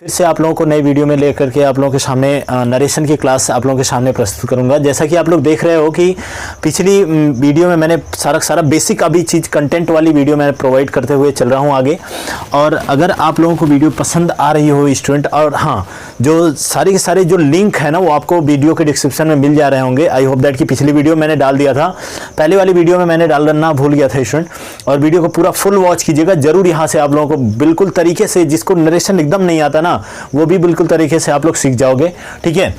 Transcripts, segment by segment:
फिर से आप लोगों को नई वीडियो में लेकर के आप लोगों के सामने नरेशन की क्लास आप लोगों के सामने प्रस्तुत करूंगा। जैसा कि आप लोग देख रहे हो कि पिछली वीडियो में मैंने सारा बेसिक अभी चीज़ कंटेंट वाली वीडियो मैं प्रोवाइड करते हुए चल रहा हूं आगे। और अगर आप लोगों को वीडियो पसंद आ रही हो स्टूडेंट, और हाँ, जो सारे के सारे जो लिंक है ना वो आपको वीडियो के डिस्क्रिप्शन में मिल जा रहे होंगे। आई होप दैट कि पिछली वीडियो मैंने डाल दिया था, पहले वाली वीडियो में मैंने डालना भूल गया था स्टूडेंट। और वीडियो को पूरा फुल वॉच कीजिएगा जरूर। यहाँ से आप लोगों को बिल्कुल तरीके से, जिसको नरेशन एकदम नहीं आता ना वो भी बिल्कुल तरीके से आप लोग सीख जाओगे। ठीक है,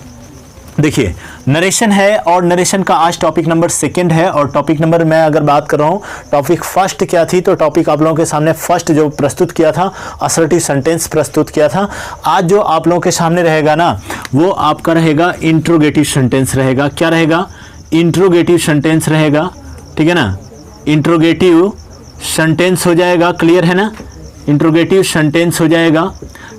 देखिए नरेशन है और नरेशन का आज टॉपिक नंबर 2 है। और टॉपिक नंबर मैं अगर बात कर रहा हूँ, टॉपिक फर्स्ट क्या थी, तो टॉपिक आप लोगों के सामने फर्स्ट जो प्रस्तुत किया था असर्टिव सेंटेंस प्रस्तुत किया था। आज जो आप लोगों के सामने रहेगा ना वो आपका रहेगा इंट्रोगेटिव सेंटेंस रहेगा। क्या रहेगा? इंट्रोगेटिव सेंटेंस रहेगा। ठीक है ना, इंट्रोगेटिव सेंटेंस हो जाएगा। क्लियर है ना, इंट्रोगेटिव सेंटेंस हो जाएगा।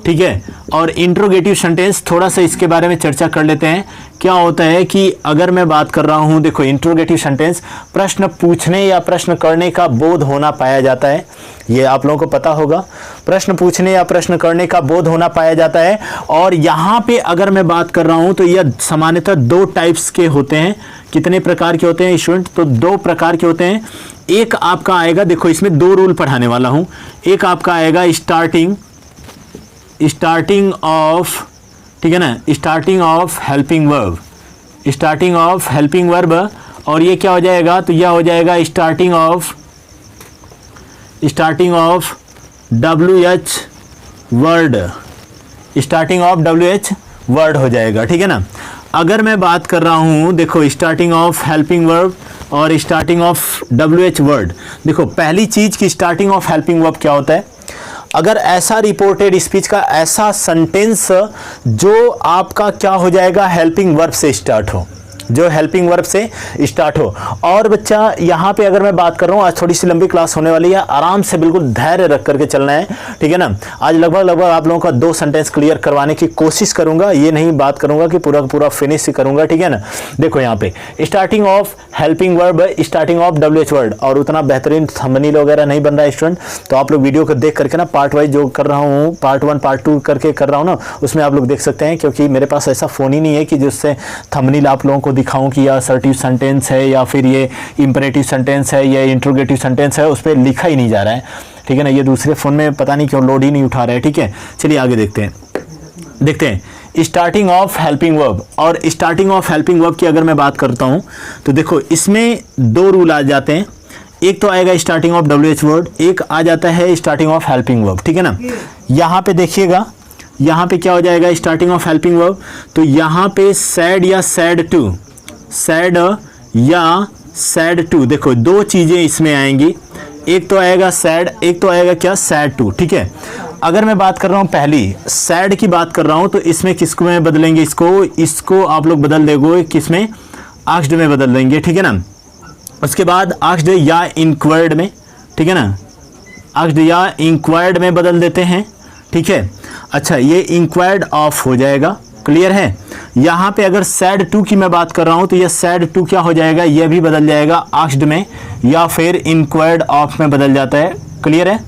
ठीक है, और इंट्रोगेटिव सेंटेंस थोड़ा सा इसके बारे में चर्चा कर लेते हैं। क्या होता है कि अगर मैं बात कर रहा हूं, देखो इंट्रोगेटिव सेंटेंस प्रश्न पूछने या प्रश्न करने का बोध होना पाया जाता है। ये आप लोगों को पता होगा, प्रश्न पूछने या प्रश्न करने का बोध होना पाया जाता है। और यहाँ पे अगर मैं बात कर रहा हूं तो यह सामान्यतः 2 टाइप्स के होते हैं। कितने प्रकार के होते हैं स्टूडेंट? तो 2 प्रकार के होते हैं। एक आपका आएगा, देखो इसमें 2 रूल पढ़ाने वाला हूं। एक आपका आएगा स्टार्टिंग ऑफ, ठीक है ना, starting of helping verb, starting of helping verb. और ये क्या हो जाएगा? तो यह हो जाएगा starting of WH word, starting of WH word हो जाएगा। ठीक है ना, अगर मैं बात कर रहा हूं, देखो स्टार्टिंग ऑफ हेल्पिंग वर्ब और स्टार्टिंग ऑफ WH वर्ड। देखो पहली चीज की स्टार्टिंग ऑफ हेल्पिंग वर्ब क्या होता है? अगर ऐसा रिपोर्टेड स्पीच का ऐसा सेंटेंस जो आपका क्या हो जाएगा, हेल्पिंग वर्ब से स्टार्ट हो, जो हेल्पिंग वर्ब से स्टार्ट हो। और बच्चा यहाँ पे अगर मैं बात कर रहा हूँ, आज थोड़ी सी लंबी क्लास होने वाली है, आराम से बिल्कुल धैर्य रख करके चलना है। ठीक है ना, आज लगभग आप लोगों का 2 सेंटेंस क्लियर करवाने की कोशिश करूंगा। ये नहीं बात करूंगा कि पूरा फिनिश करूंगा। ठीक है ना, देखो यहाँ पे starting of helping verb, starting of WH word. और उतना बेहतरीन थंबनेल वगैरह नहीं बन रहा है स्टूडेंट, तो आप लोग वीडियो को देख करके ना पार्ट वाइज जो कर रहा हूँ, पार्ट 1 पार्ट 2 करके कर रहा हूँ ना, उसमें आप लोग देख सकते हैं। क्योंकि मेरे पास ऐसा फ़ोन ही नहीं है कि जिससे थंबनेल आप लोगों को दिखाऊं कि यह असर्टिव सेंटेंस है या फिर ये इंपरेटिव सेंटेंस है या इंट्रोगेटिव सेंटेंस है, उस पर लिखा ही नहीं जा रहा है। ठीक है ना, ये दूसरे फ़ोन में पता नहीं क्यों लोड ही नहीं उठा रहा है। ठीक है, चलिए आगे देखते हैं स्टार्टिंग ऑफ हेल्पिंग वर्ब। और स्टार्टिंग ऑफ हेल्पिंग वर्ब की अगर मैं बात करता हूं तो देखो इसमें 2 रूल आ जाते हैं। एक तो आएगा स्टार्टिंग ऑफ WH वर्ड, एक आ जाता है स्टार्टिंग ऑफ हेल्पिंग वर्ब। ठीक है ना, यहाँ पे देखिएगा, यहाँ पे क्या हो जाएगा स्टार्टिंग ऑफ हेल्पिंग वर्ब। तो यहाँ पे सैड या सैड टू, सैड या सैड टू, देखो 2 चीजें इसमें आएंगी। एक तो आएगा सैड, एक तो आएगा क्या, सैड टू। ठीक है, अगर मैं बात कर रहा हूं पहली सैड की बात कर रहा हूं तो इसमें किसको में बदलेंगे? इसको आप लोग बदल देंगे किसमें? आस्क्ड में बदल देंगे। ठीक है ना, उसके बाद आस्क्ड या इंक्वायर्ड में, ठीक है ना, आस्क्ड या इंक्वायर्ड में बदल देते हैं। ठीक है, अच्छा ये इंक्वायर्ड ऑफ हो जाएगा। क्लियर है, यहाँ पे अगर सैड टू की मैं बात कर रहा हूं तो ये सैड टू क्या हो जाएगा, ये भी बदल जाएगा आस्क्ड में या फिर इंक्वायर्ड ऑफ में बदल जाता है। क्लियर है,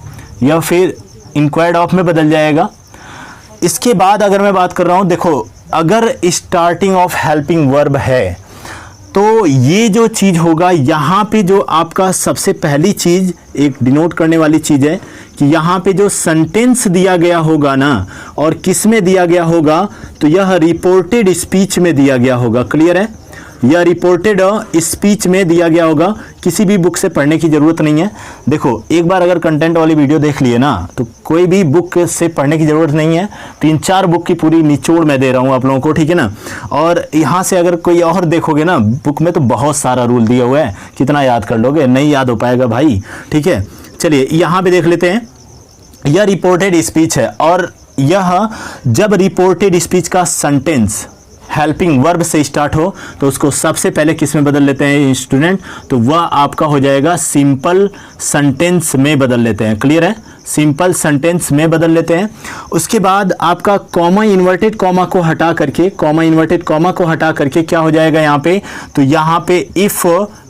या फिर इंक्वायर्ड ऑफ में बदल जाएगा। इसके बाद अगर मैं बात कर रहा हूं, देखो अगर स्टार्टिंग ऑफ हेल्पिंग वर्ब है तो ये जो चीज़ होगा यहाँ पे, जो आपका सबसे पहली चीज़ एक डिनोट करने वाली चीज़ है कि यहाँ पे जो सेंटेंस दिया गया होगा ना, और किस में दिया गया होगा, तो यह रिपोर्टेड स्पीच में दिया गया होगा। क्लियर है, यह रिपोर्टेड स्पीच में दिया गया होगा। किसी भी बुक से पढ़ने की ज़रूरत नहीं है। देखो एक बार अगर कंटेंट वाली वीडियो देख लिए ना तो कोई भी बुक से पढ़ने की ज़रूरत नहीं है। 3-4 बुक की पूरी निचोड़ मैं दे रहा हूँ आप लोगों को। ठीक है ना, और यहाँ से अगर कोई और देखोगे ना, बुक में तो बहुत सारा रूल दिया हुआ है, कितना याद कर लोगे, नहीं याद हो पाएगा भाई। ठीक है, चलिए यहाँ पे देख लेते हैं। यह रिपोर्टेड स्पीच है, और यह जब रिपोर्टेड स्पीच का सेंटेंस हेल्पिंग वर्ब से स्टार्ट हो तो उसको सबसे पहले किस में बदल लेते हैं स्टूडेंट? तो वह आपका हो जाएगा सिंपल सेंटेंस में बदल लेते हैं। क्लियर है, सिंपल सेंटेंस में बदल लेते हैं। उसके बाद आपका कॉमा इन्वर्टेड कॉमा को हटा करके, कॉमा इन्वर्टेड कॉमा को हटा करके क्या हो जाएगा यहाँ पे? तो यहाँ पे इफ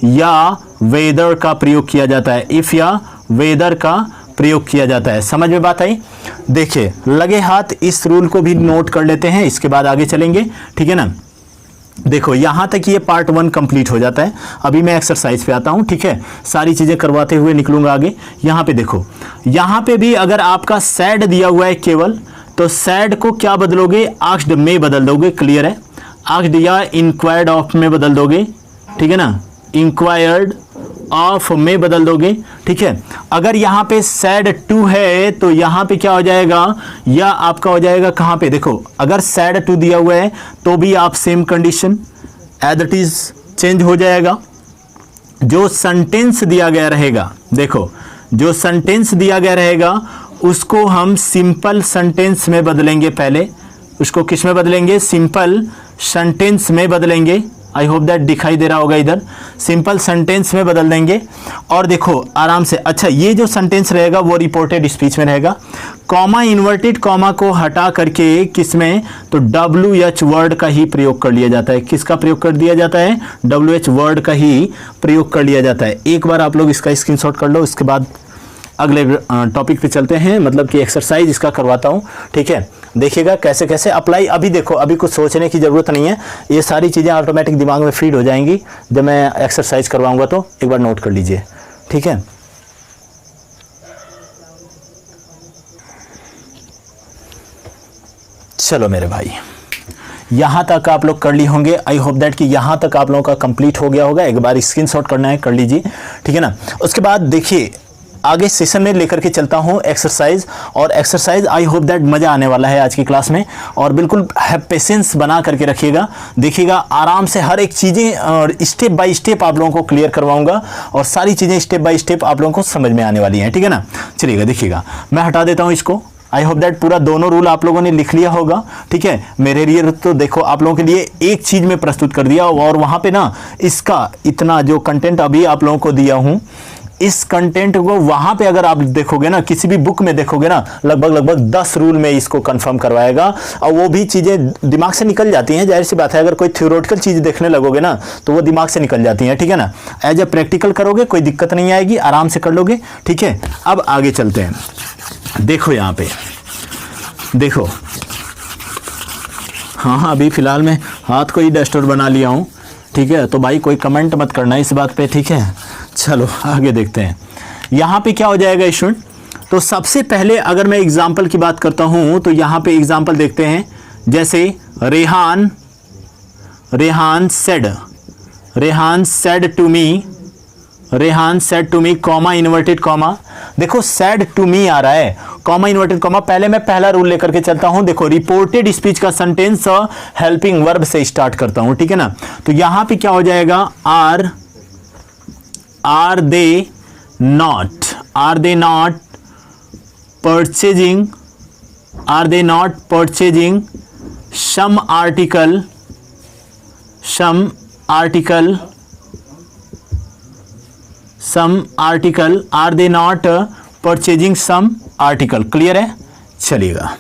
या वेदर का प्रयोग किया जाता है। इफ या वेदर का प्रयोग किया जाता है। समझ में बात आई? देखिए लगे हाथ इस रूल को भी नोट कर लेते हैं, इसके बाद आगे चलेंगे, ठीक है ना। देखो यहाँ तक ये पार्ट 1 कंप्लीट हो जाता है। अभी मैं एक्सरसाइज पे आता हूँ, ठीक है, सारी चीज़ें करवाते हुए निकलूंगा आगे। यहाँ पे देखो, यहाँ पे भी अगर आपका सैड दिया हुआ है केवल, तो सैड को क्या बदलोगे, आस्क्ड में बदल दोगे, क्लियर है। आस्क्ड या इंक्वायर्ड ऑफ में बदल दोगे, ठीक है ना, इंक्वायर्ड ऑफ में बदल दोगे, ठीक है। अगर यहाँ पे सैड टू है तो यहाँ पे क्या हो जाएगा, या आपका हो जाएगा कहाँ पे, देखो अगर सैड टू दिया हुआ है तो भी आप same condition as it is change हो जाएगा। जो सेंटेंस दिया गया रहेगा, देखो जो सेंटेंस दिया गया रहेगा उसको हम सिंपल सेंटेंस में बदलेंगे। पहले उसको किस में बदलेंगे, सिंपल सेंटेंस में बदलेंगे। आई होप दैट दिखाई दे रहा होगा, इधर सिंपल सेंटेंस में बदल देंगे। और देखो आराम से, अच्छा ये जो सेंटेंस रहेगा वो रिपोर्टेड स्पीच में रहेगा। कॉमा, इन्वर्टेड कॉमा को हटा करके किसमें, तो WH वर्ड का ही प्रयोग कर लिया जाता है। किसका प्रयोग कर दिया जाता है, WH वर्ड का ही प्रयोग कर लिया जाता है। एक बार आप लोग इसका स्क्रीनशॉट कर लो, इसके बाद अगले टॉपिक पे चलते हैं, मतलब कि एक्सरसाइज इसका करवाता हूँ, ठीक है। देखिएगा कैसे कैसे अप्लाई। अभी देखो, अभी कुछ सोचने की ज़रूरत नहीं है, ये सारी चीज़ें ऑटोमेटिक दिमाग में फीड हो जाएंगी जब मैं एक्सरसाइज करवाऊंगा। तो एक बार नोट कर लीजिए, ठीक है। चलो मेरे भाई, यहाँ तक आप लोग कर ली होंगे। आई होप दैट कि यहाँ तक आप लोगों का कंप्लीट हो गया होगा। एक बार स्क्रीनशॉट करना है, कर लीजिए, ठीक है ना। उसके बाद देखिए आगे सेशन में लेकर के चलता हूँ एक्सरसाइज, और एक्सरसाइज आई होप दैट मज़ा आने वाला है आज की क्लास में। और बिल्कुल पेशेंस बना करके रखिएगा, देखिएगा आराम से हर एक चीज़ें और स्टेप बाय स्टेप आप लोगों को क्लियर करवाऊंगा, और सारी चीज़ें स्टेप बाय स्टेप आप लोगों को समझ में आने वाली हैं, ठीक है ना। चलिएगा देखिएगा, मैं हटा देता हूँ इसको। आई होप दैट पूरा दोनों रूल आप लोगों ने लिख लिया होगा, ठीक है। मेरे लिए तो देखो आप लोगों के लिए एक चीज़ में प्रस्तुत कर दिया, और वहाँ पे ना इसका इतना जो कंटेंट अभी आप लोगों को दिया हूँ, इस कंटेंट को वहां पे अगर आप देखोगे ना, किसी भी बुक में देखोगे ना, लगभग 10 रूल में इसको कंफर्म करवाएगा। और वो भी चीज़ें दिमाग से निकल जाती हैं, जाहिर सी बात है। अगर कोई थ्योरेटिकल चीज़ देखने लगोगे ना तो वो दिमाग से निकल जाती हैं, ठीक है ना। एज ए प्रैक्टिकल करोगे कोई दिक्कत नहीं आएगी, आराम से कर लोगे, ठीक है। अब आगे चलते हैं। देखो यहाँ पे देखो, हाँ अभी फिलहाल मैं हाथ को ही डस्टर बना लिया हूँ, ठीक है। तो भाई कोई कमेंट मत करना इस बात पे, ठीक है। चलो आगे देखते हैं। यहाँ पे क्या हो जाएगा स्टूडेंट, तो सबसे पहले अगर मैं एग्जाम्पल की बात करता हूँ तो यहाँ पे एग्जाम्पल देखते हैं। जैसे Rehan said to me comma inverted comma. देखो सेड टू मी आ रहा है, कॉमा इन्वर्टेड कॉमा। पहले मैं पहला रूल लेकर के चलता हूं। देखो रिपोर्टेड स्पीच का सेंटेंस हेल्पिंग वर्ब से स्टार्ट करता हूं, ठीक है ना। तो यहां पे क्या हो जाएगा, are they not purchasing some article are they not purchasing some article, clear है। चलिएगा,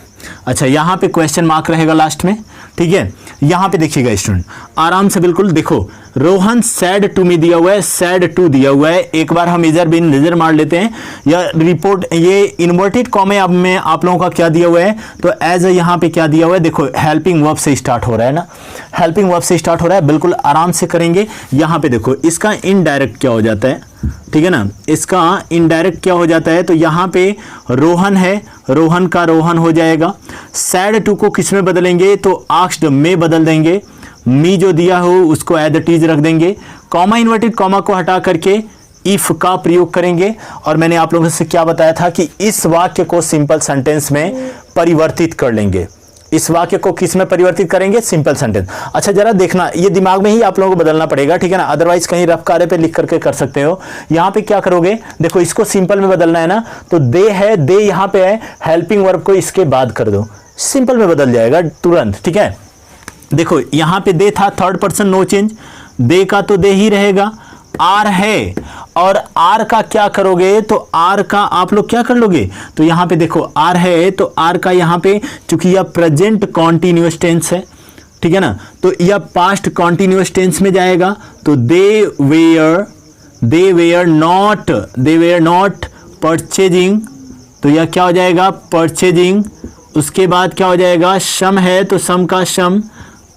अच्छा यहाँ पे क्वेश्चन मार्क रहेगा लास्ट में, ठीक है। यहाँ पे देखिएगा स्टूडेंट आराम से, बिल्कुल देखो रोहन सैड टू मी दिया हुआ है, सैड टू दिया हुआ है। एक बार हम इधर भी नजर मार लेते हैं। या रिपोर्ट ये इन्वर्टेड कॉमे अब में आप लोगों का क्या दिया हुआ है, तो एज यहाँ पे क्या दिया हुआ है, देखो हेल्पिंग वर्ब से स्टार्ट हो रहा है ना, हेल्पिंग वर्ब से स्टार्ट हो रहा है। बिल्कुल आराम से करेंगे। यहाँ पे देखो इसका इनडायरेक्ट क्या हो जाता है, ठीक है ना, इसका इनडायरेक्ट क्या हो जाता है, तो यहाँ पे रोहन है, रोहन का रोहन हो जाएगा। सैड टू को किस में बदलेंगे, तो आस्क्ड में बदल देंगे। मी जो दिया हो उसको एज इट इज रख देंगे। कॉमा इन्वर्टेड कॉमा को हटा करके इफ का प्रयोग करेंगे। और मैंने आप लोगों से क्या बताया था कि इस वाक्य को सिंपल सेंटेंस में परिवर्तित कर लेंगे। इस वाक्य को किस में परिवर्तित करेंगे, सिंपल सेंटेंस। अच्छा जरा देखना, ये दिमाग में ही आप लोगों को बदलना पड़ेगा, ठीक है ना, अदरवाइज कहीं रफ कार्य पे लिख करके कर सकते हो। यहाँ पे क्या करोगे, देखो इसको सिंपल में बदलना है ना, तो दे है, दे यहाँ पे है, हेल्पिंग वर्ब को इसके बाद कर दो, सिंपल में बदल जाएगा तुरंत, ठीक है। देखो यहाँ पे दे था, थर्ड पर्सन नो चेंज, दे का तो दे ही रहेगा। आर है, और आर का क्या करोगे, तो आर का आप लोग क्या कर लोगे, तो यहाँ पे देखो आर है, तो आर का यहाँ पे चूंकि यह प्रेजेंट कॉन्टिन्यूअस टेंस है, ठीक है ना, तो यह पास्ट कॉन्टिन्यूअस टेंस में जाएगा। तो दे वेयर नॉट परचेजिंग तो यह क्या हो जाएगा, परचेजिंग। उसके बाद क्या हो जाएगा, सम है तो सम का सम,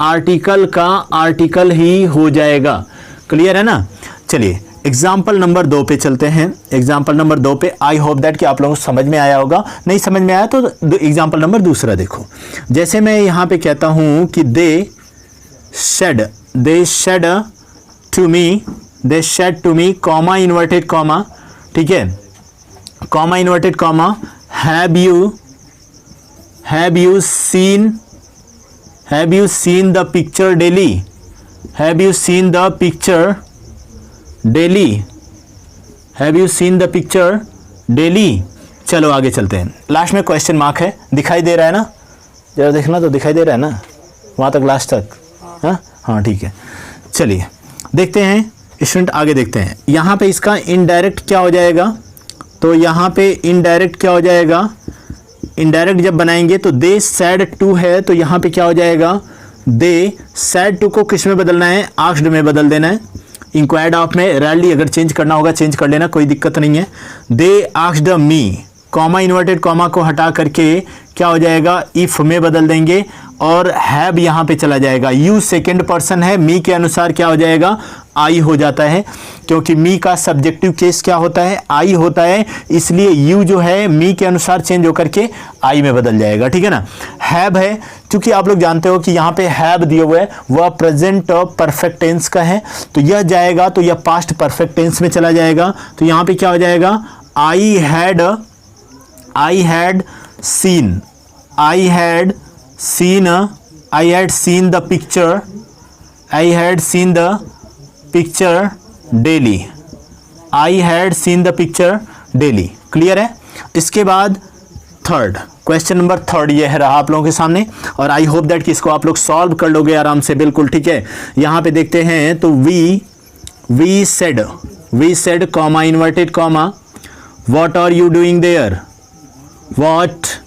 आर्टिकल का आर्टिकल ही हो जाएगा। क्लियर है ना। चलिए एग्जाम्पल नंबर 2 पे चलते हैं। एग्जाम्पल नंबर 2 पे आई होप दैट कि आप लोगों को समझ में आया होगा। नहीं समझ में आया तो एग्जाम्पल नंबर दूसरा देखो। जैसे मैं यहाँ पे कहता हूँ कि they said to me comma inverted comma, ठीक है, comma inverted comma, have you seen the picture daily, have you seen the picture daily. चलो आगे चलते हैं। लास्ट में क्वेश्चन मार्क है, दिखाई दे रहा है ना, जरा देखना तो दिखाई दे रहा है ना वहाँ तक, लास्ट तक। हाँ ठीक है। चलिए देखते हैं स्टूडेंट, आगे देखते हैं। यहाँ पे इसका इनडायरेक्ट क्या हो जाएगा, तो यहाँ पे इनडायरेक्ट क्या हो जाएगा, इनडायरेक्ट जब बनाएंगे तो दे सैड टू है, तो यहाँ पे क्या हो जाएगा, दे सैड टू को किस में बदलना है, आस्क्ड में बदल देना है। इंक्वायर्ड ऑफ में रैरली अगर चेंज करना होगा चेंज कर लेना, कोई दिक्कत नहीं है। They asked me, comma inverted comma को हटा करके क्या हो जाएगा, इफ में बदल देंगे और हैव यहाँ पे चला जाएगा। यू सेकेंड पर्सन है, मी के अनुसार क्या हो जाएगा, आई हो जाता है, क्योंकि मी का सब्जेक्टिव केस क्या होता है, आई होता है, इसलिए यू जो है मी के अनुसार चेंज होकर के आई में बदल जाएगा। ठीक है ना। हैव है, क्योंकि आप लोग जानते हो कि यहाँ पे हैव दिए हुए है वह प्रेजेंट परफेक्ट टेंस का है, तो यह जाएगा तो यह पास्ट परफेक्ट टेंस में चला जाएगा। तो यहाँ पे क्या हो जाएगा, I had seen the picture daily. Clear है। इसके बाद थर्ड क्वेश्चन नंबर थर्ड ये है रहा आप लोगों के सामने, और आई होप दैट कि इसको आप लोग सॉल्व कर लोगे आराम से, बिल्कुल ठीक है। यहाँ पे देखते हैं तो we said comma inverted comma, what are you doing there, what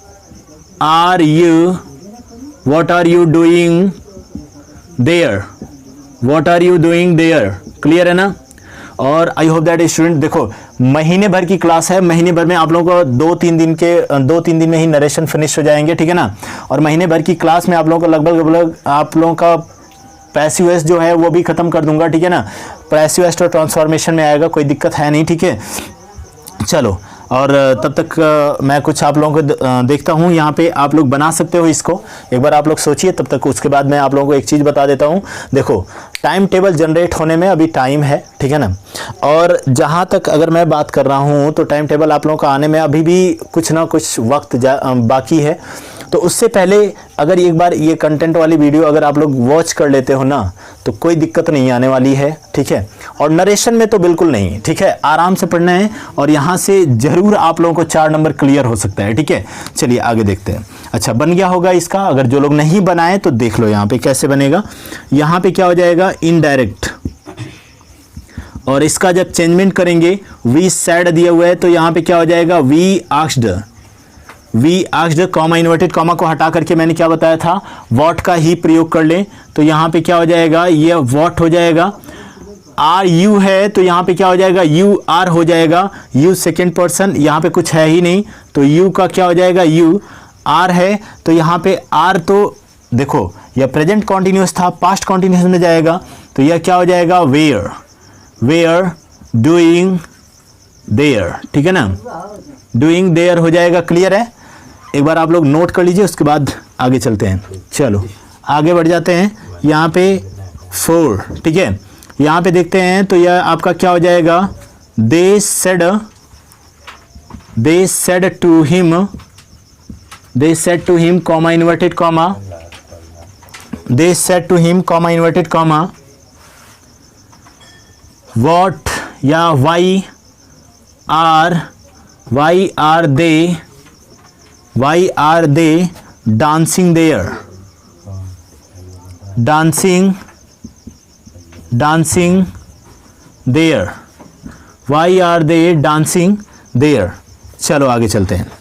are you doing there। Clear है ना। और आई होप दैट स्टूडेंट, देखो महीने भर की क्लास है, महीने भर में आप लोगों को 2-3 दिन में ही नरेशन फिनिश हो जाएंगे। ठीक है ना। और महीने भर की क्लास में आप लोगों को लगभग आप लोगों का पैसिव वॉइस जो है वो भी खत्म कर दूंगा। ठीक है ना। पैसिव वॉइस तो ट्रांसफॉर्मेशन में आएगा, कोई दिक्कत है नहीं। ठीक है। चलो, और तब तक मैं कुछ आप लोगों को देखता हूँ, यहाँ पे आप लोग बना सकते हो इसको, एक बार आप लोग सोचिए, तब तक उसके बाद मैं आप लोगों को एक चीज़ बता देता हूँ। देखो टाइम टेबल जनरेट होने में अभी टाइम है, ठीक है ना। और जहाँ तक अगर मैं बात कर रहा हूँ तो टाइम टेबल आप लोगों का आने में अभी भी कुछ ना कुछ वक्त बाकी है। तो उससे पहले अगर एक बार ये कंटेंट वाली वीडियो अगर आप लोग वॉच कर लेते हो ना, तो कोई दिक्कत नहीं आने वाली है। ठीक है। और नरेशन में तो बिल्कुल नहीं, ठीक है, आराम से पढ़ना है, और यहाँ से जरूर आप लोगों को 4 नंबर क्लियर हो सकता है। ठीक है। चलिए आगे देखते हैं। अच्छा, बन गया होगा इसका, अगर जो लोग नहीं बनाए तो देख लो यहाँ पे कैसे बनेगा। यहाँ पे क्या हो जाएगा, इनडायरेक्ट, और इसका जब चेंजमेंट करेंगे, वी सैड दिया हुआ है तो यहाँ पे क्या हो जाएगा, we asked comma inverted comma को हटा करके मैंने क्या बताया था, व्हाट का ही प्रयोग कर ले, तो यहाँ पे क्या हो जाएगा, ये व्हाट हो जाएगा। आर यू है तो यहाँ पे क्या हो जाएगा, यू आर हो जाएगा। यू सेकेंड पर्सन, यहाँ पे कुछ है ही नहीं, तो यू का क्या हो जाएगा, यू। आर है तो यहाँ पे आर, तो देखो यह प्रेजेंट कॉन्टिन्यूस था, पास्ट कॉन्टिन्यूस में जाएगा, तो यह क्या हो जाएगा, वेयर डूइंग देयर। ठीक है ना। डूइंग देयर हो जाएगा। क्लियर है। एक बार आप लोग नोट कर लीजिए, उसके बाद आगे चलते हैं। चलो आगे बढ़ जाते हैं। यहाँ पे 4, ठीक है, यहाँ पे देखते हैं तो यह आपका क्या हो जाएगा, they said to him comma inverted comma, what या why are they dancing there, why are they dancing there. चलो आगे चलते हैं।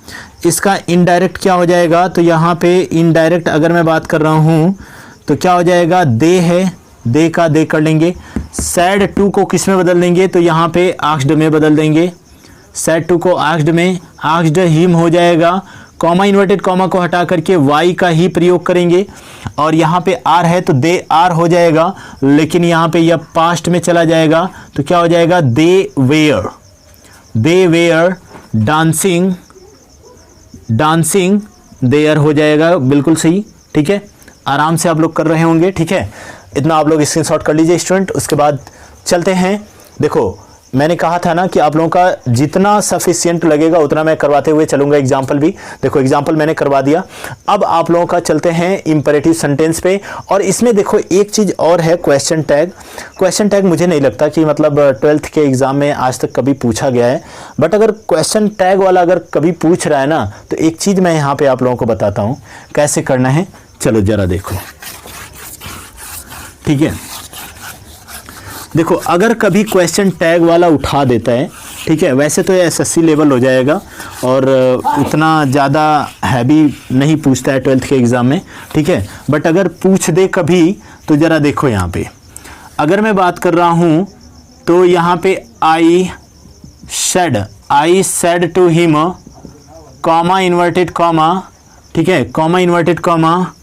इसका इनडायरेक्ट क्या हो जाएगा, तो यहाँ पे इनडायरेक्ट अगर मैं बात कर रहा हूँ तो क्या हो जाएगा, दे है, दे का दे कर लेंगे। सैड टू को किस में बदल देंगे, तो यहाँ पे आस्क्ड में बदल देंगे। सेड टू को आस्क्ड में आस्क्ड हिम हो जाएगा, कॉमा इन्वर्टेड कॉमा को हटा करके वाई का ही प्रयोग करेंगे, और यहाँ पे आर है तो दे आर हो जाएगा, लेकिन यहाँ पे यह पास्ट में चला जाएगा तो क्या हो जाएगा, दे वेयर डांसिंग देयर हो जाएगा, बिल्कुल सही। ठीक है, आराम से आप लोग कर रहे होंगे। ठीक है, इतना आप लोग स्क्रीनशॉट कर लीजिए स्टूडेंट। उसके बाद चलते हैं, देखो मैंने कहा था ना कि आप लोगों का जितना सफिशिएंट लगेगा उतना मैं करवाते हुए चलूंगा। एग्जाम्पल भी देखो, एग्जाम्पल मैंने करवा दिया। अब आप लोगों का चलते हैं इंपेरेटिव सेंटेंस पे, और इसमें देखो एक चीज़ और है, क्वेश्चन टैग। क्वेश्चन टैग मुझे नहीं लगता कि मतलब 12th के एग्ज़ाम में आज तक कभी पूछा गया है, बट अगर क्वेश्चन टैग वाला अगर कभी पूछ रहा है ना, तो एक चीज़ मैं यहाँ पर आप लोगों को बताता हूँ कैसे करना है। चलो ज़रा देखो, ठीक है। देखो अगर कभी क्वेश्चन टैग वाला उठा देता है, ठीक है, वैसे तो ये एसएससी लेवल हो जाएगा और उतना ज़्यादा हैवी नहीं पूछता है 12th के एग्ज़ाम में, ठीक है, बट अगर पूछ दे कभी तो ज़रा देखो यहाँ पे, अगर मैं बात कर रहा हूँ तो यहाँ पे I said to him, comma inverted comma, ठीक है, comma inverted comma,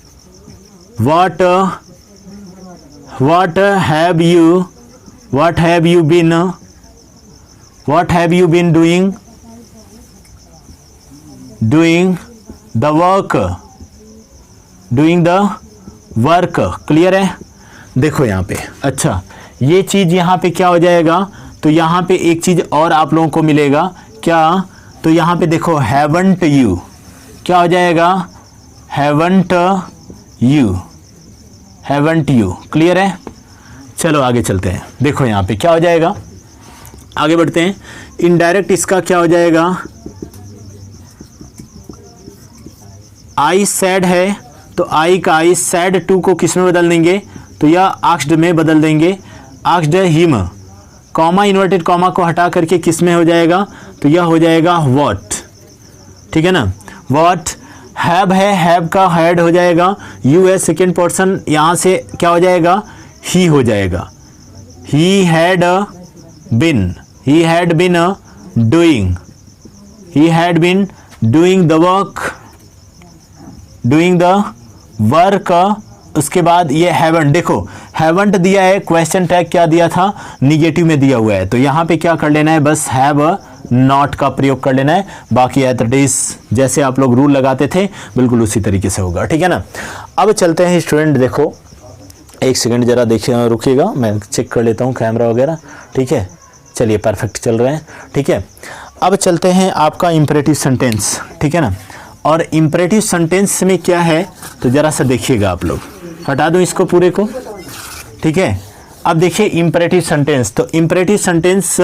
what have you been doing the work, clear है। देखो यहाँ पे, अच्छा ये चीज़ यहाँ पे क्या हो जाएगा, तो यहाँ पे एक चीज़ और आप लोगों को मिलेगा क्या, तो यहाँ पे देखो haven't you क्या हो जाएगा, haven't you, क्लियर है। चलो आगे चलते हैं, देखो यहाँ पे क्या हो जाएगा, आगे बढ़ते हैं। इनडायरेक्ट इसका क्या हो जाएगा, आई सैड है तो आई का आई सैड टू को किस में बदल देंगे, तो यह आस्क्ड में बदल देंगे, asked him, comma inverted comma को हटा करके किस में हो जाएगा, तो यह हो जाएगा व्हाट, ठीक है ना, व्हाट। हैव है, हैव का हैड हो जाएगा, यू है सेकेंड पर्सन, यहाँ से क्या हो जाएगा, ही हो जाएगा, he had been doing the work, उसके बाद ये हैवंट, देखो हैवंट दिया है, क्वेश्चन टैग क्या दिया था, निगेटिव में दिया हुआ है, तो यहाँ पे क्या कर लेना है, बस हैव नॉट का प्रयोग कर लेना है, बाकी एथेटिस जैसे आप लोग रूल लगाते थे बिल्कुल उसी तरीके से होगा, ठीक है ना। अब चलते हैं स्टूडेंट, देखो एक सेकंड जरा देखिए, रुकिएगा, मैं चेक कर लेता हूँ कैमरा वगैरह, ठीक है, चलिए परफेक्ट चल रहे हैं, ठीक है। अब चलते हैं आपका इंपेरेटिव सेंटेंस, ठीक है ना, और इंपेरेटिव सेंटेंस में क्या है तो ज़रा सा देखिएगा आप लोग, हटा दूँ इसको पूरे को, ठीक है। अब देखिए इंपेरेटिव सेंटेंस, तो इंपेरेटिव सेंटेंस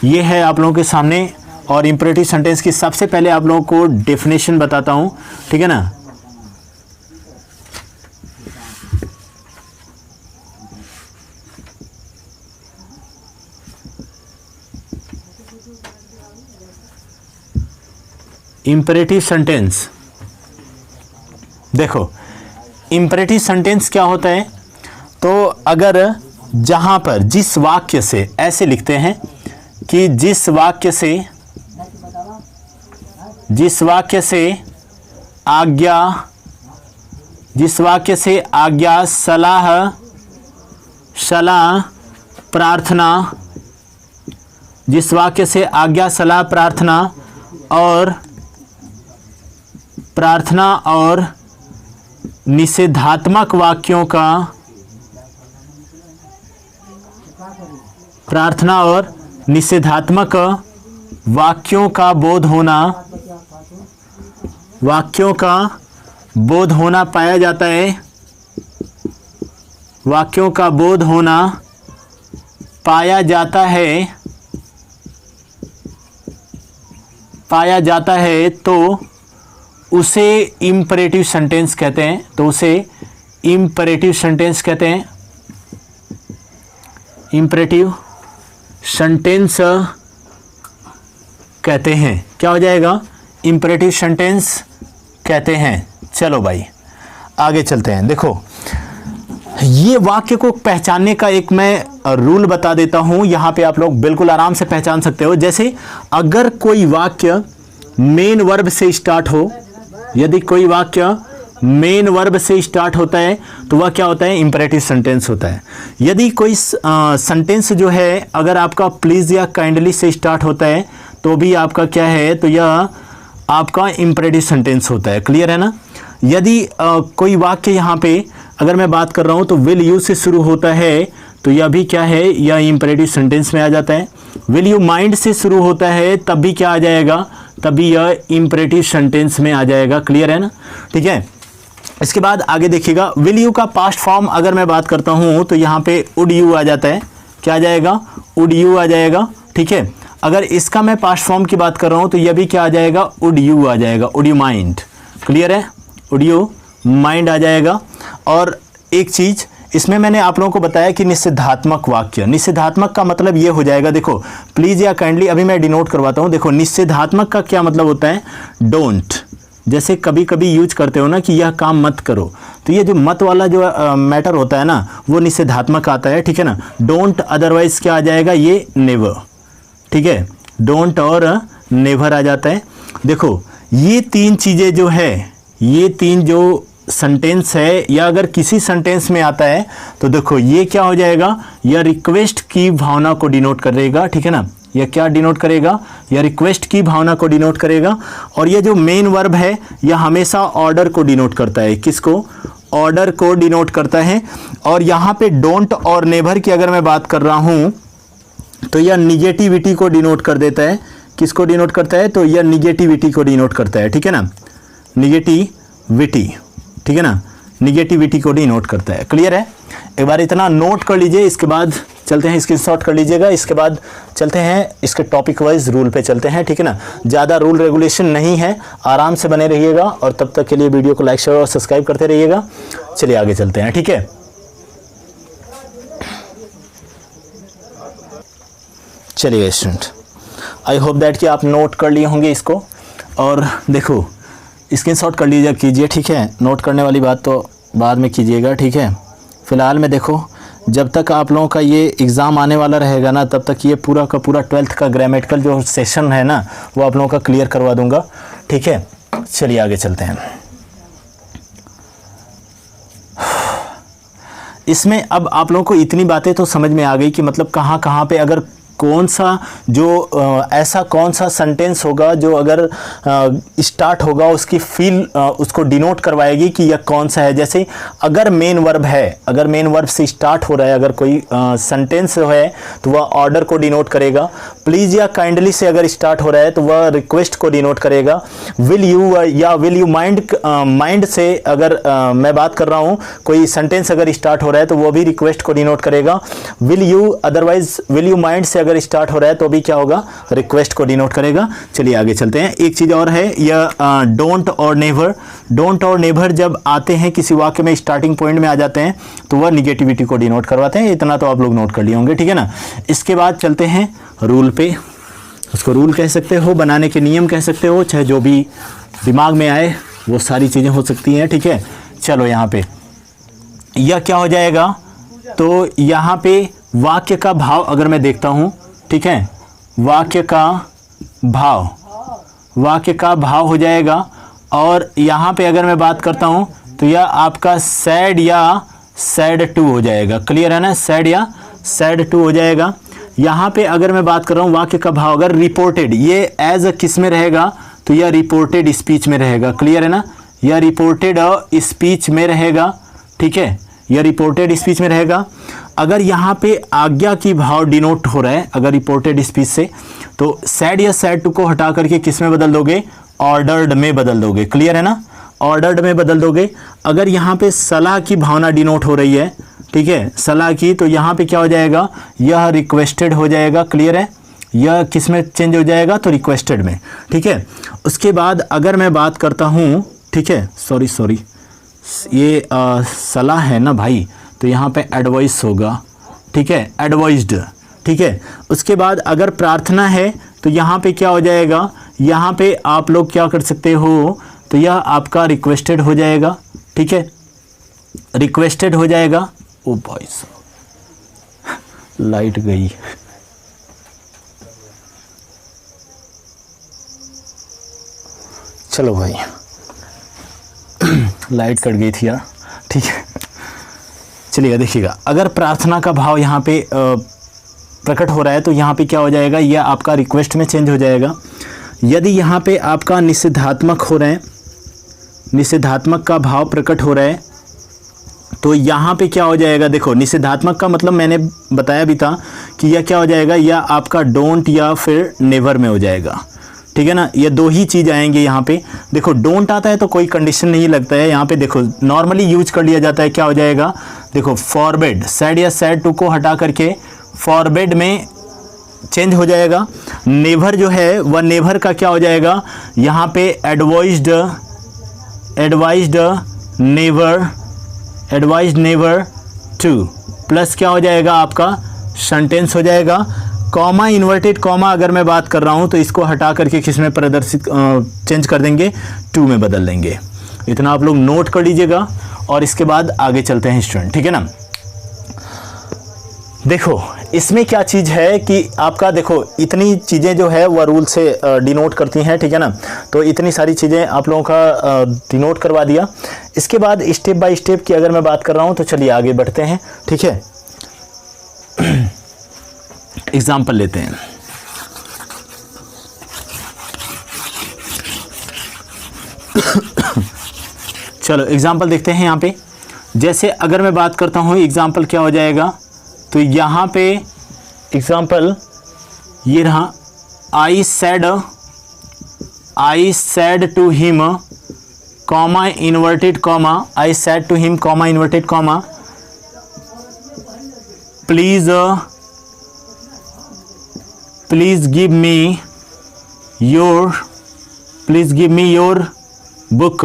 ये है आप लोगों के सामने, और इंपेरेटिव सेंटेंस की सबसे पहले आप लोगों को डेफिनेशन बताता हूँ, ठीक है ना। इंपेरेटिव सेंटेंस, देखो इंपेरेटिव सेंटेंस क्या होता है, तो अगर जहाँ पर जिस वाक्य से, ऐसे लिखते हैं कि जिस वाक्य से आज्ञा, सलाह प्रार्थना, जिस वाक्य से आज्ञा सलाह प्रार्थना और निषेधात्मक वाक्यों का, प्रार्थना और निषेधात्मक वाक्यों का बोध होना पाया जाता है, वाक्यों का बोध होना पाया जाता है तो उसे इंपेरेटिव सेंटेंस कहते हैं, तो उसे इंपेरेटिव सेंटेंस कहते हैं, इंपेरेटिव सेंटेंस कहते हैं, क्या हो जाएगा, इंपेरेटिव सेंटेंस कहते हैं। चलो भाई आगे चलते हैं, देखो ये वाक्य को पहचानने का एक मैं रूल बता देता हूं, यहां पे आप लोग बिल्कुल आराम से पहचान सकते हो। जैसे अगर कोई वाक्य मेन वर्ब से स्टार्ट हो, यदि कोई वाक्य मेन वर्ब से स्टार्ट होता है तो वह क्या होता है, इंपेरेटिव सेंटेंस होता है। यदि कोई सेंटेंस जो है अगर आपका प्लीज या काइंडली से स्टार्ट होता है तो भी आपका क्या है, तो यह आपका इंपेरेटिव सेंटेंस होता है। क्लियर है ना। यदि कोई वाक्य यहाँ पे अगर मैं बात कर रहा हूँ तो विल यू से शुरू होता है तो यह भी क्या है, यह इंपेरेटिव सेंटेंस में आ जाता है। विल यू माइंड से शुरू होता है तब भी क्या आ जाएगा, तभी यह इंपेरेटिव सेंटेंस में आ जाएगा। क्लियर है ना। ठीक है, इसके बाद आगे देखिएगा, विल यू का पास्ट फॉर्म अगर मैं बात करता हूँ तो यहाँ पे वुड यू आ जाता है। क्या आ जाएगा, वुड यू आ जाएगा। ठीक है, अगर इसका मैं पास्ट फॉर्म की बात कर रहा हूँ तो यह भी क्या आ जाएगा, वुड यू आ जाएगा, वुड यू माइंड। क्लियर है, वुड यू माइंड आ जाएगा। और एक चीज़ इसमें मैंने आप लोगों को बताया कि निषेधात्मक वाक्य, निषेधात्मक का मतलब ये हो जाएगा, देखो प्लीज़ या काइंडली अभी मैं डिनोट करवाता हूँ। देखो निषेधात्मक का क्या मतलब होता है, डोंट। जैसे कभी कभी यूज करते हो ना कि यह काम मत करो, तो ये जो मत वाला जो मैटर होता है ना वो निषेधात्मक आता है। ठीक है ना। डोंट अदरवाइज क्या आ जाएगा, ये नेवर। ठीक है, डोंट और नेवर आ जाता है। देखो ये तीन चीज़ें जो है, ये तीन जो सेंटेंस है या अगर किसी सेंटेंस में आता है तो देखो ये क्या हो जाएगा, यह रिक्वेस्ट की भावना को डिनोट करेगा। ठीक है ना, यह क्या डिनोट करेगा, यह रिक्वेस्ट की भावना को डिनोट करेगा। और ये जो मेन वर्ब है यह हमेशा ऑर्डर को डिनोट करता है। किसको, ऑर्डर को डिनोट करता है। और यहाँ पे डोंट और नेवर की अगर मैं बात कर रहा हूँ तो यह निगेटिविटी को डिनोट कर देता है। किसको डिनोट करता है, तो यह निगेटिविटी को डिनोट करता है। ठीक है ना, निगेटिविटी। ठीक है ना, निगेटिविटी को डिनोट करता है। क्लियर है, एक बार इतना नोट कर लीजिए, इसके बाद चलते हैं, स्क्रीनशॉट कर लीजिएगा, इसके बाद चलते हैं इसके टॉपिक वाइज रूल पे चलते हैं। ठीक है ना, ज़्यादा रूल रेगुलेशन नहीं है, आराम से बने रहिएगा और तब तक के लिए वीडियो को लाइक शेयर और सब्सक्राइब करते रहिएगा। चलिए आगे चलते हैं। ठीक है, चलिए स्टूडेंट, आई होप दैट कि आप नोट कर लिए होंगे इसको। और देखो स्क्रीनशॉट कर लीजिए कीजिए। ठीक है, नोट करने वाली बात तो बाद में कीजिएगा। ठीक है, फ़िलहाल में देखो जब तक आप लोगों का ये एग्ज़ाम आने वाला रहेगा ना तब तक ये पूरा का पूरा 12th का ग्रामेटिकल जो सेशन है ना वो आप लोगों का क्लियर करवा दूंगा। ठीक है, चलिए आगे चलते हैं। इसमें अब आप लोगों को इतनी बातें तो समझ में आ गई कि मतलब कहाँ कहाँ पे अगर कौन सा जो ऐसा कौन सा सेंटेंस होगा जो अगर स्टार्ट होगा उसकी फील उसको डिनोट करवाएगी कि यह कौन सा है। जैसे अगर मेन वर्ब है, अगर मेन वर्ब से स्टार्ट हो रहा है अगर कोई सेंटेंस है तो वह ऑर्डर को डिनोट करेगा। प्लीज़ या काइंडली से अगर स्टार्ट हो रहा है तो वह रिक्वेस्ट को डिनोट करेगा। विल यू या विल यू माइंड से अगर मैं बात कर रहा हूँ, कोई सेंटेंस अगर स्टार्ट हो रहा है तो वह भी रिक्वेस्ट को डिनोट करेगा। Will you otherwise will you mind से अगर स्टार्ट हो रहा है तो भी क्या होगा, रिक्वेस्ट को डिनोट करेगा। चलिए आगे चलते हैं। एक चीज़ और है, यह डोंट और नेवर, डोंट और नेवर जब आते हैं किसी वाक्य में स्टार्टिंग पॉइंट में आ जाते हैं तो वह निगेटिविटी को डिनोट करवाते हैं। इतना तो आप लोग नोट कर लिए होंगे। ठीक है ना। इसके बाद चलते हैं रूल पे, उसको रूल कह सकते हो, बनाने के नियम कह सकते हो, चाहे जो भी दिमाग में आए वो सारी चीज़ें हो सकती हैं। ठीक है, चलो यहाँ पे यह क्या हो जाएगा, तो यहाँ पे वाक्य का भाव अगर मैं देखता हूँ, ठीक है, वाक्य का भाव, वाक्य का भाव हो जाएगा। और यहाँ पे अगर मैं बात करता हूँ तो यह आपका सैड या सैड टू हो जाएगा। क्लियर है ना, सैड या सैड टू हो जाएगा। यहाँ पे अगर मैं बात कर रहा हूँ वाक्य का भाव अगर रिपोर्टेड, ये एज अ किस में रहेगा, तो यह रिपोर्टेड स्पीच में रहेगा। क्लियर है ना, यह रिपोर्टेड स्पीच में रहेगा। ठीक है, यह रिपोर्टेड स्पीच में रहेगा। अगर यहाँ पे आज्ञा की भाव डिनोट हो रहा है अगर रिपोर्टेड स्पीच से, तो सैड या सैड टू को हटा करके किस में बदल दोगे, ऑर्डर्ड में बदल दोगे। क्लियर है ना, ऑर्डर्ड में बदल दोगे। अगर यहाँ पे सलाह की भावना डिनोट हो रही है, ठीक है, सलाह की, तो यहाँ पे क्या हो जाएगा, यह रिक्वेस्टेड हो जाएगा। क्लियर है, यह किस में चेंज हो जाएगा, तो रिक्वेस्टेड में। ठीक है, उसके बाद अगर मैं बात करता हूँ, ठीक है, सॉरी ये सलाह है ना भाई, तो यहाँ पे एडवाइस होगा। ठीक है, एडवाइज्ड। ठीक है, उसके बाद अगर प्रार्थना है तो यहाँ पे क्या हो जाएगा, यहाँ पे आप लोग क्या कर सकते हो, तो यह आपका रिक्वेस्टेड हो जाएगा। ठीक है, रिक्वेस्टेड हो जाएगा। ओ भाई साहब, लाइट गई। चलो भाई, लाइट कट गई थी यार, ठीक है। चलिएगा, देखिएगा, अगर प्रार्थना का भाव यहाँ पे प्रकट हो रहा है तो यहाँ पे क्या हो जाएगा, यह आपका रिक्वेस्ट में चेंज हो जाएगा। यदि यहाँ पे आपका निषेधात्मक हो रहे हैं, निषेधात्मक का भाव प्रकट हो रहा है, तो यहाँ पे क्या हो जाएगा, देखो निषेधात्मक का मतलब मैंने बताया भी था कि यह क्या हो जाएगा, या आपका डोंट या फिर नेवर में हो जाएगा, ठीक है ना। ये दो ही चीज़ आएंगे यहाँ पे। देखो डोंट आता है तो कोई कंडीशन नहीं लगता है, यहाँ पे देखो नॉर्मली यूज कर लिया जाता है। क्या हो जाएगा, देखो फॉरबिड, सैड या सैड टू को हटा करके फॉरबिड में चेंज हो जाएगा। नेवर जो है वह नेवर का क्या हो जाएगा, यहाँ पे advised, advised never to, plus क्या हो जाएगा आपका सेंटेंस हो जाएगा। कॉमा, इन्वर्टेड कॉमा अगर मैं बात कर रहा हूँ तो इसको हटा करके किस में प्रदर्शित चेंज कर देंगे, टू में बदल देंगे। इतना आप लोग नोट कर लीजिएगा और इसके बाद आगे चलते हैं स्टूडेंट, ठीक है ना। देखो इसमें क्या चीज़ है कि आपका देखो इतनी चीज़ें जो है वह रूल से डिनोट करती हैं, ठीक है ना। तो इतनी सारी चीज़ें आप लोगों का डिनोट करवा दिया। इसके बाद स्टेप बाय स्टेप की अगर मैं बात कर रहा हूँ तो चलिए आगे बढ़ते हैं, ठीक है। एग्जाम्पल लेते हैं। चलो एग्जाम्पल देखते हैं यहाँ पे। जैसे अगर मैं बात करता हूँ एग्जाम्पल क्या हो जाएगा, तो यहाँ पे एग्जाम्पल ये रहा, I said to him comma inverted comma, I said to him comma inverted comma, please give me your book,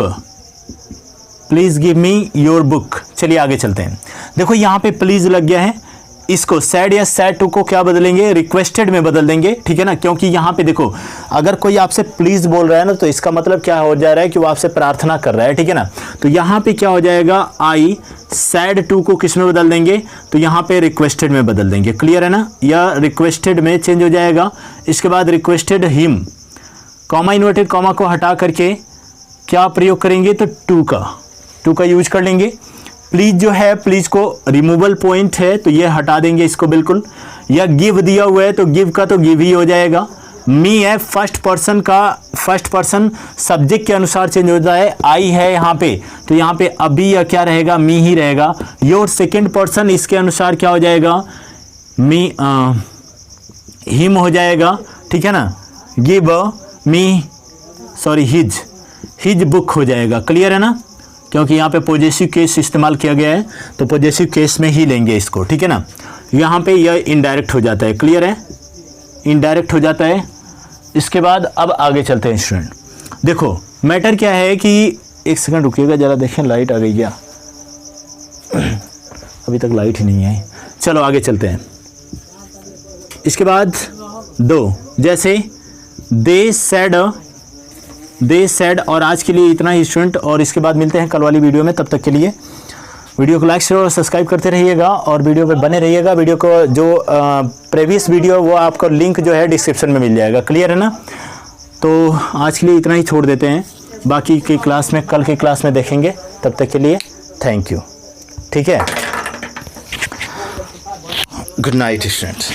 please give me your book. चलिए आगे चलते हैं। देखो यहाँ पे प्लीज़ लग गया है, इसको सैड या सैड टू को क्या बदलेंगे, रिक्वेस्टेड में बदल देंगे, ठीक है ना। क्योंकि यहाँ पे देखो अगर कोई आपसे प्लीज़ बोल रहा है ना तो इसका मतलब क्या हो जा रहा है कि वो आपसे प्रार्थना कर रहा है, ठीक है ना। तो यहाँ पे क्या हो जाएगा, आई सैड टू को किस में बदल देंगे, तो यहाँ पे रिक्वेस्टेड में बदल देंगे। क्लियर है ना, या रिक्वेस्टेड में चेंज हो जाएगा। इसके बाद requested him, comma inverted comma को हटा करके क्या प्रयोग करेंगे, तो टू का यूज कर लेंगे। प्लीज जो है, प्लीज को रिमूवल पॉइंट है तो ये हटा देंगे इसको बिल्कुल। या गिव दिया हुआ है तो गिव का तो गिव ही हो जाएगा। मी है फर्स्ट पर्सन का, फर्स्ट पर्सन सब्जेक्ट के अनुसार चेंज होता है। आई है यहाँ पे तो यहाँ पे अभी या क्या रहेगा, मी ही रहेगा। योर सेकेंड पर्सन इसके अनुसार क्या हो जाएगा, मी हिम हो जाएगा, ठीक है ना। Give me sorry his book हो जाएगा। क्लियर है ना, क्योंकि यहाँ पे पॉजेसिव केस इस्तेमाल किया गया है तो पॉजेसिव केस में ही लेंगे इसको, ठीक है ना। यहाँ पे यह इनडायरेक्ट हो जाता है। क्लियर है, इनडायरेक्ट हो जाता है। इसके बाद अब आगे चलते हैं स्टूडेंट। देखो मैटर क्या है कि एक सेकंड रुकिएगा जरा, देखें लाइट आ गई क्या, अभी तक लाइट ही नहीं आई। चलो आगे चलते हैं। इसके बाद दो, जैसे दे सैड और आज के लिए इतना ही स्टूडेंट, और इसके बाद मिलते हैं कल वाली वीडियो में। तब तक के लिए वीडियो को लाइक शेयर और सब्सक्राइब करते रहिएगा और वीडियो पे बने रहिएगा। वीडियो को जो प्रीवियस वीडियो वो आपको लिंक जो है डिस्क्रिप्शन में मिल जाएगा। क्लियर है ना, तो आज के लिए इतना ही छोड़ देते हैं, बाकी की क्लास में कल की क्लास में देखेंगे। तब तक के लिए थैंक यू, ठीक है। Good night students.